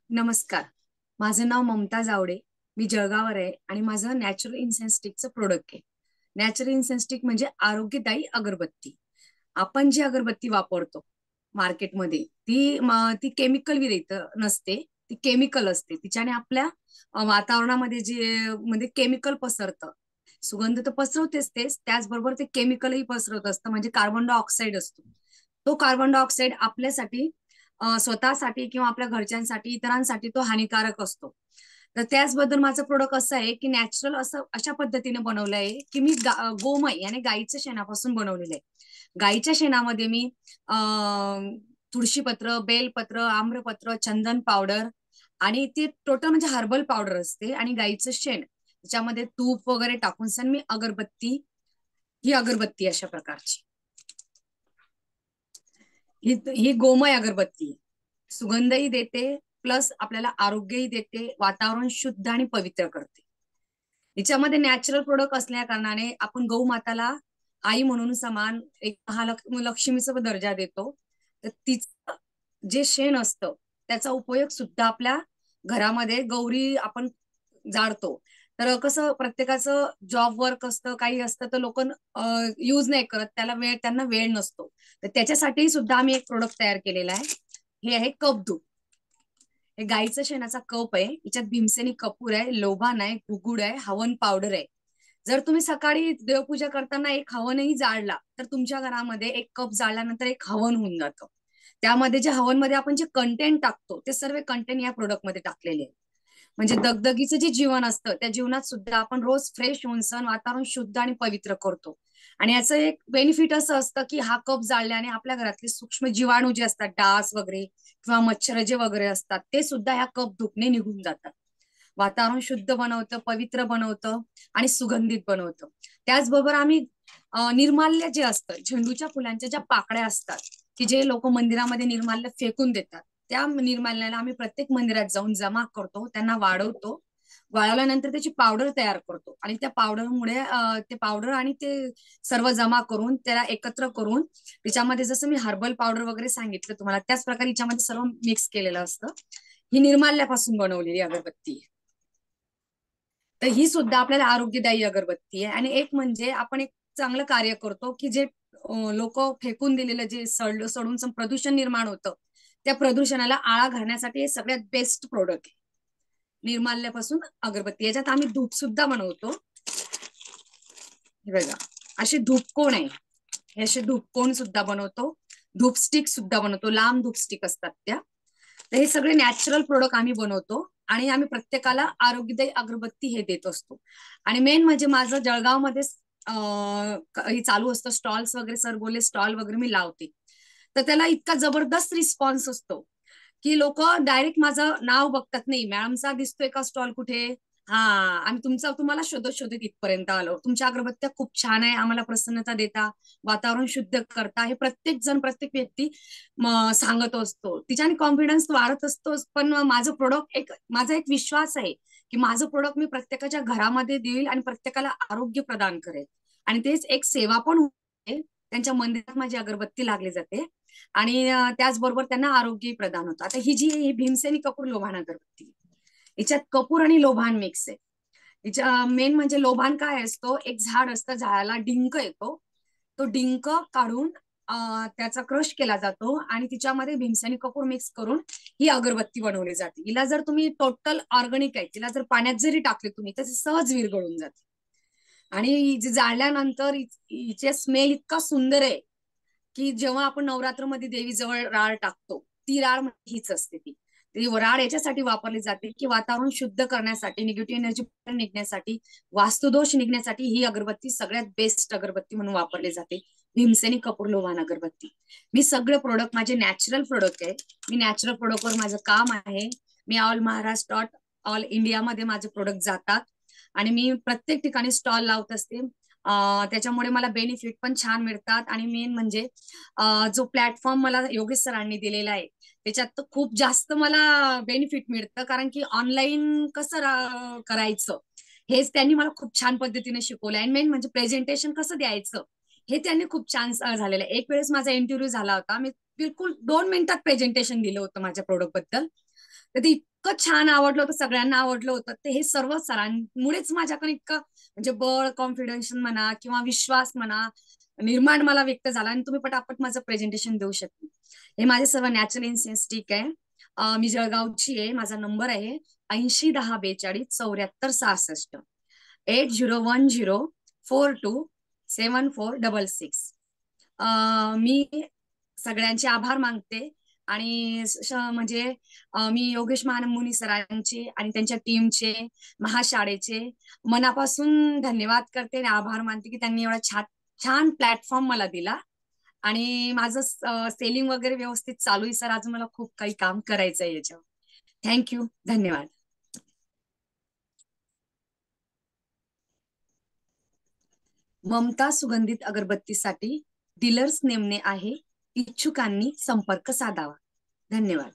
नमस्कार. माझं नाव ममता जावडे. मी जळगावर आहे आणि माझं नॅचरल इन्सेन्स स्टिकचं प्रोडक्ट आहे. नॅचरल इन्सेन्स स्टिक म्हणजे आरोग्यदायी अगरबत्ती. आपण जी अगरबत्ती वापरतो मार्केटमध्ये ती केमिकल विरहित नसते. ती केमिकल असते. तिच्याने आपल्या वातावरणामध्ये जे म्हणजे केमिकल पसरतं. सुगंध तर पसरवतेच तेच, त्याचबरोबर ते केमिकलही पसरवत असतं म्हणजे कार्बन डायऑक्साईड असतो. तो कार्बन डायऑक्साईड आपल्यासाठी स्वतःसाठी किंवा आपल्या घरच्यांसाठी इतरांसाठी तो हानिकारक असतो. तर त्याचबद्दल माझं प्रोडक्ट असं आहे की नॅचरल असं अशा पद्धतीने बनवलं आहे की मी गोमय याने गाईच्या शेणापासून बनवलेलं आहे. गाईच्या शेणामध्ये मी तुळशीपत्र, बेलपत्र, आम्रपत्र, चंदन पावडर आणि ते टोटल म्हणजे हर्बल पावडर असते आणि गाईचं शेण त्याच्यामध्ये तूप वगैरे टाकून सन मी ही अगरबत्ती अशा प्रकारची ही गोमय अगरबत्ती आहे. सुगंधही देते, प्लस आपल्याला आरोग्यही देते, वातावरण शुद्ध आणि पवित्र करते. हिच्यामध्ये नॅचरल प्रोडक्ट असल्या कारणाने आपण गौमाताला आई म्हणून समान एक महालक्ष्मीचा दर्जा देतो. तर तिचं जे शेण असतं त्याचा उपयोग सुद्धा आपल्या घरामध्ये गौरी आपण जाळतो. तर कसं प्रत्येकाचं जॉब वर्क असतं, काही असतं, तर लोक यूज नाही करत, त्यांना वेळ नसतो. तर त्याच्यासाठी सुद्धा आम्ही एक प्रोडक्ट तयार केलेला आहे. हे आहे कपधूप. हे गाईचं शेणाचा कप आहे. याच्यात भीमसेनी कपूर आहे, लोबान आहे, गुगुड आहे, हवन पावडर आहे. जर तुम्ही सकाळी देवपूजा करताना एक हवनही जाळला तर तुमच्या घरामध्ये एक कप जाळल्यानंतर एक हवन होऊन जातं. त्यामध्ये जे हवन मध्ये आपण जे कंटेंट टाकतो ते सर्व कंटेंट या प्रोडक्ट मध्ये टाकलेले आहे. म्हणजे दगदगीचं जे जीवन असतं त्या जीवनात सुद्धा आपण रोज फ्रेश होऊन सण वातावरण शुद्ध आणि पवित्र करतो. आणि याचं एक बेनिफिट असं असतं की हा कप जाळल्याने आपल्या घरातले सूक्ष्म जीवाणू जे असतात, डास वगैरे किंवा मच्छर जे वगैरे असतात, ते सुद्धा ह्या कप धुपने निघून जातात. वातावरण शुद्ध बनवतं, पवित्र बनवतं आणि सुगंधित बनवतं. त्याचबरोबर आम्ही निर्माल्य जे असतं, झेंडूच्या फुलांच्या ज्या पाकळ्या असतात की जे लोक मंदिरामध्ये निर्माल्य फेकून देतात, त्या निर्माल्याला आम्ही प्रत्येक मंदिरात जाऊन जमा करतो, त्यांना वाढवतो. वाळवल्यानंतर त्याची पावडर तयार करतो आणि त्या पावडरमुळे ते पावडर आणि ते सर्व जमा करून त्याला एकत्र करून त्याच्यामध्ये जसं मी हर्बल पावडर वगैरे सांगितलं तुम्हाला, त्याच प्रकारे याच्यामध्ये सर्व मिक्स केलेलं असतं. ही निर्माल्यापासून बनवलेली अगरबत्ती आहे. तर ही सुद्धा आपल्याला आरोग्यदायी अगरबत्ती आहे. आणि एक म्हणजे आपण एक चांगलं कार्य करतो की जे लोक फेकून दिलेलं जे सडून प्रदूषण निर्माण होतं, त्या प्रदूषणाला आळा घालण्यासाठी हे सगळ्यात बेस्ट प्रोडक्ट आहे. निर्माल्यापासून अगरबत्ती. याच्यात आम्ही धूप सुद्धा बनवतो. हे बघा, असे धूपकोण आहे. हे असे धूपकोण सुद्धा बनवतो. धूप स्टिक सुद्धा बनवतो. लांब धूप स्टिक असतात त्या. तर हे सगळे नॅचरल प्रोडक्ट आम्ही बनवतो आणि आम्ही प्रत्येकाला आरोग्यदायी अगरबत्ती हे देत असतो. आणि मेन म्हणजे माझं जळगावमध्ये हे चालू असतं, स्टॉल्स वगैरे, सर बोलले स्टॉल वगैरे मी लावते. तर त्याला इतका जबरदस्त रिस्पॉन्स असतो की लोक डायरेक्ट माझं नाव बघतात, नाही मॅडमचा दिसतोय का स्टॉल कुठे. हा, आम्ही तुम्हाला शोधत शोधत इथपर्यंत आलो. तुमच्या अगरबत्त्या खूप छान आहे, आम्हाला प्रसन्नता देता, वातावरण शुद्ध करता, हे प्रत्येक जण प्रत्येक व्यक्ती सांगत असतो. तिच्याने कॉन्फिडन्स वाढत असतोच. पण माझा एक विश्वास आहे की माझं प्रोडक्ट मी प्रत्येकाच्या घरामध्ये देईल आणि प्रत्येकाला आरोग्य प्रदान करेल. आणि तेच एक सेवा पण होते. त्यांच्या मंदिरात माझी अगरबत्ती लागली जाते आणि त्याचबरोबर त्यांना आरोग्य प्रदान होतं. आता ही भीमसेनी कपूर लोभान अगरबत्ती, हिच्यात कपूर आणि लोभान मिक्स आहे. हिच्या मेन म्हणजे लोभान काय असतो, एक झाड असतं, झाडाला डिंक येतो, तो डिंक काढून त्याचा क्रश केला जातो आणि तिच्यामध्ये भीमसेनी कपूर मिक्स करून ही अगरबत्ती बनवली जाते. हिला जर तुम्ही टोटल ऑर्गॅनिक आहे, तिला जर पाण्यात जरी टाकले तुम्ही तर सहज विरघळून जाते. आणि जी जाळल्यानंतर हिचे स्मेल इतका सुंदर आहे की जेव्हा आपण नवरात्रमध्ये देवी जवळ राळ टाकतो, ती राळ म्हणजे हीच असते. ती राळ याच्यासाठी वापरली जाते की वातावरण शुद्ध करण्यासाठी, निगेटिव्ह एनर्जी निघण्यासाठी, वास्तुदोष निघण्यासाठी ही अगरबत्ती सगळ्यात बेस्ट अगरबत्ती म्हणून वापरली जाते. भीमसेनी कपूर लोहान अगरबत्ती. मी सगळे प्रोडक्ट माझे नॅचरल प्रोडक्ट आहे. मी नॅचरल प्रोडक्टवर माझं काम आहे. मी ऑल महाराष्ट्र, ऑल इंडियामध्ये माझे प्रोडक्ट जातात आणि मी प्रत्येक ठिकाणी स्टॉल लावत असते. त्याच्यामुळे मला बेनिफिट पण छान मिळतात. आणि मेन म्हणजे जो प्लॅटफॉर्म मला योगेश सरांनी दिलेला आहे त्याच्यात तर खूप जास्त मला बेनिफिट मिळतं, कारण की ऑनलाईन कसं करायचं हेच त्यांनी मला खूप छान पद्धतीने शिकवलं. आणि मेन म्हणजे प्रेझेंटेशन कसं द्यायचं हे त्यांनी खूप छान झालेलं आहे. एक वेळेस माझा इंटरव्ह्यू झाला होता, मी बिलकुल 2 मिनिटात प्रेझेंटेशन दिलं होतं माझ्या प्रोडक्ट बद्दल. तर ते इतकं छान आवडलं होतं, सगळ्यांना आवडलं होतं. ते हे सर्व सरांमुळेच माझ्याकडे इतकं म्हणजे बळ, कॉन्फिडन्स म्हणा किंवा विश्वास म्हणा निर्माण मला व्यक्त झाला आणि तुम्ही पटापट माझं प्रेझेंटेशन देऊ शकता. हे माझे सर्व नॅचरल इन्सेन्स्टिक आहे. मी जळगावची आहे. माझा नंबर आहे 80 10 42 74 66 8010427466. मी सगळ्यांचे आभार मानते आणि म्हणजे मी योगेश महानमुनी सरांचे आणि त्यांच्या टीमचे, महाशाळेचे मनापासून धन्यवाद करते आणि आभार मानते की त्यांनी एवढा छान छान प्लॅटफॉर्म मला दिला आणि माझं सेलिंग वगैरे व्यवस्थित चालू आहे सर. अजून मला खूप काही काम करायचं आहे याच्यावर. थँक्यू, धन्यवाद. ममता सुगंधित अगरबत्तीसाठी डीलर्स नेमणे आहे. इच्छुकांनी संपर्क साधावा. धन्यवाद.